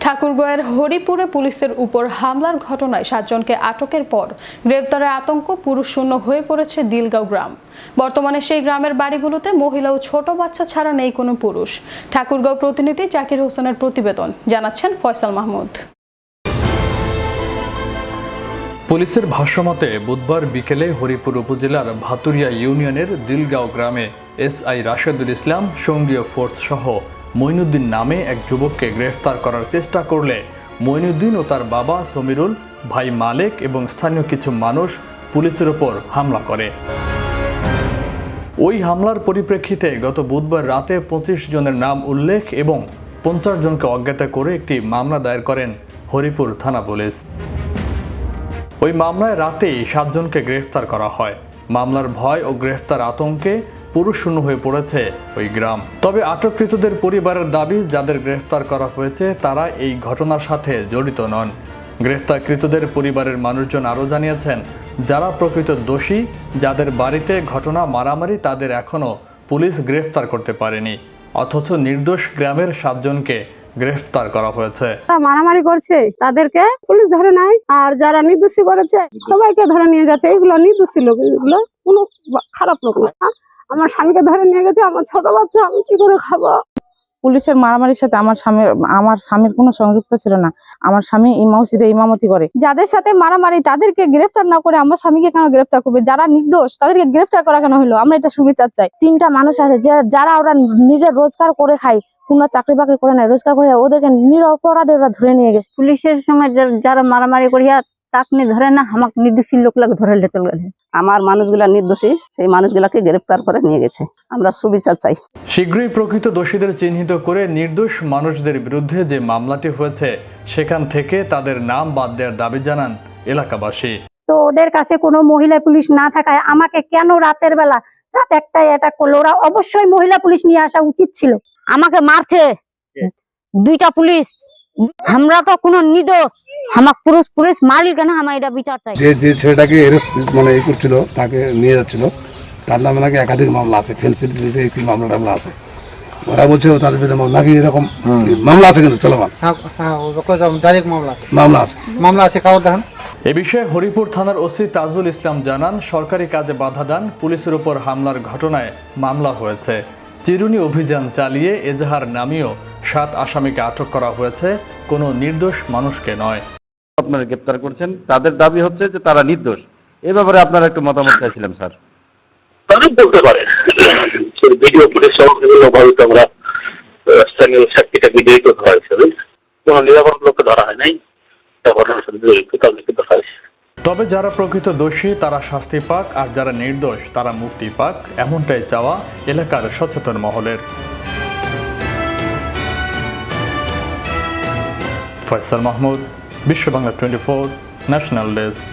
ঠাকুরগাঁওয়ের হরিপুরে পুলিশের উপর হামলার ঘটনায় 7 জনকে আটকের পর গ্রেফতারের আতঙ্ক পুরুষশূন্য হয়ে পড়েছে দিলগাঁও গ্রাম। বর্তমানে সেই গ্রামের বাড়িগুলোতে মহিলা ও ছোট বাচ্চা ছাড়া নেই কোনো পুরুষ। ঠাকুরগাঁও প্রতিনিধি জাকির হোসেনের প্রতিবেদন, জানাচ্ছেন ফয়সাল মাহমুদ। পুলিশের ভাষ্যমতে বুধবার বিকেলে হরিপুর উপজেলার ভাতুরিয়া ইউনিয়নের দিলগাঁও গ্রামে এসআই রাশেদুল ইসলাম সঙ্গীয় ফোর্স সহ মঈনুদ্দিন নামে এক যুবককে গ্রেফতার করার চেষ্টা করলে মঈনুদ্দিন ও তার বাবা সমীরুল, ভাই মালেক এবং স্থানীয় কিছু মানুষ পুলিশের ওপর হামলা করে। ওই হামলার পরিপ্রেক্ষিতে গত বুধবার রাতে 25 জনের নাম উল্লেখ এবং 50 জনকে অজ্ঞাত করে একটি মামলা দায়ের করেন হরিপুর থানা পুলিশ। ওই মামলায় রাতেই 7 জনকে গ্রেফতার করা হয়। মামলার ভয় ও গ্রেফতার আতঙ্কে পুরুষশূন্য হয়ে পড়েছে ওই গ্রাম। তবে আটককৃতদের পরিবারের দাবি, যাদের গ্রেফতার করা হয়েছে তারা এই ঘটনার সাথে জড়িত নন। গ্রেফতারকৃতদের পরিবারের মানুষজন আরও জানিয়েছেন, যারা প্রকৃত দোষী, যাদের বাড়িতে ঘটনা মারামারি, তাদের এখনও পুলিশ গ্রেফতার করতে পারেনি, অথচ নির্দোষ গ্রামের 7 জনকে গ্রেফতার করা হয়েছে। মারামারি করছে তাদেরকে পুলিশ ধরে নাই, আর যারা নির্দোষী করেছে সবাইকে ধরে নিয়ে যাচ্ছে। এগুলো নির্দোষী লোক, এগুলো কোনো খারাপ লোক না। আমার স্বামীকে ধরে নিয়ে গেছে, আমার ছোট বাচ্চা আমি কি করে খাবো? পুলিশের মারামারির সাথে আমার স্বামীর কোনো সংযুক্ত ছিল না। আমার স্বামী মসজিদে ইমামতি করে। যাদের সাথে মারামারি তাদেরকে গ্রেফতার না করে আমার স্বামীকে কেন গ্রেফতার করবে? যারা নির্দোষ তাদেরকে গ্রেফতার করা কেন হলো? আমরা এটা সুবিচার চাই। 3টা মানুষ আছে যারা ওরা নিজের রোজগার করে খায়, কোনো চাকরি বাকরি করে না, রোজগার করে, ওদেরকে নিরপরাধে ওরা ধরে নিয়ে গেছে। পুলিশের সঙ্গে যারা মারামারি করিয়া তাকে ধরে না, আমাকে নির্দোষী লোকগুলাকে ধরে চলে গেছে। আমার মানুষগুলা নির্দোষী, সেই মানুষগুলাকে গ্রেফতার করে নিয়ে গেছে। আমরা সুবিচার চাই। শীঘ্রই প্রকৃত দোষীদের চিহ্নিত করে নির্দোষ মানুষদের বিরুদ্ধে যে মামলাটি হয়েছে সেখান থেকে তাদের নাম বাদ দেওয়ার দাবি জানান এলাকাবাসী। তো ওদের কাছে কোনো মহিলা পুলিশ না থাকায় আমাকে কেন রাতের বেলা রাত 1টায় অ্যাটাক করলো? ওরা অবশ্যই মহিলা পুলিশ নিয়ে আসা উচিত ছিল। আমাকে মারছে 2টা পুলিশ। আমরা তো কোনো নির্দোষ, আমার পুলিশ মালিক কেন? আমার এটা বিচার চাই। যে ছেলেটাকে মানে এই করছিল, তাকে নিয়ে যাচ্ছিল, তার নামে নাকি একাধিক মামলা আছে, ফেন্সিল একটি মামলা আছে। ওরা বলছে তাদের বিরুদ্ধে নাকি এরকম মামলা আছে, কিন্তু চলমান মামলা আছে। কারো দেখান। এ বিষয়ে হরিপুর থানার ওসি তাজুল ইসলাম জানান, সরকারি কাজে বাধা দান, পুলিশের উপর হামলার ঘটনায় মামলা হয়েছে। চিরুনি অভিযান চালিয়ে এজাহার নামীয় 7 আসামিকে আটক করা হয়েছে, কোনো নির্দোষ মানুষকে নয়। আপনারা গ্রেপ্তার করছেন, তাদের দাবি হচ্ছে যে তারা নির্দোষ। এ ব্যাপারে আপনারা একটু মতামত চাইছিলাম স্যার। তাদের বলতে পারে ভিডিও ফুটেজ সহ বিভিন্নভাবে আমরা স্থানীয় সাক্ষীটা ভিডিও তো ধরা হয়েছে, কোনো নিরাপদ লোককে ধরা হয় নাই, ঘটনার সাথে জড়িত তাদেরকে ধরা হয়েছে। তবে যারা প্রকৃত দোষী তারা শাস্তি পাক, আর যারা নির্দোষ তারা মুক্তি পাক, এমনটাই চাওয়া এলাকার সচেতন মহলের। ফয়সাল মাহমুদ, বিশ্ব বাংলা 24, ন্যাশনাল ডেস্ক।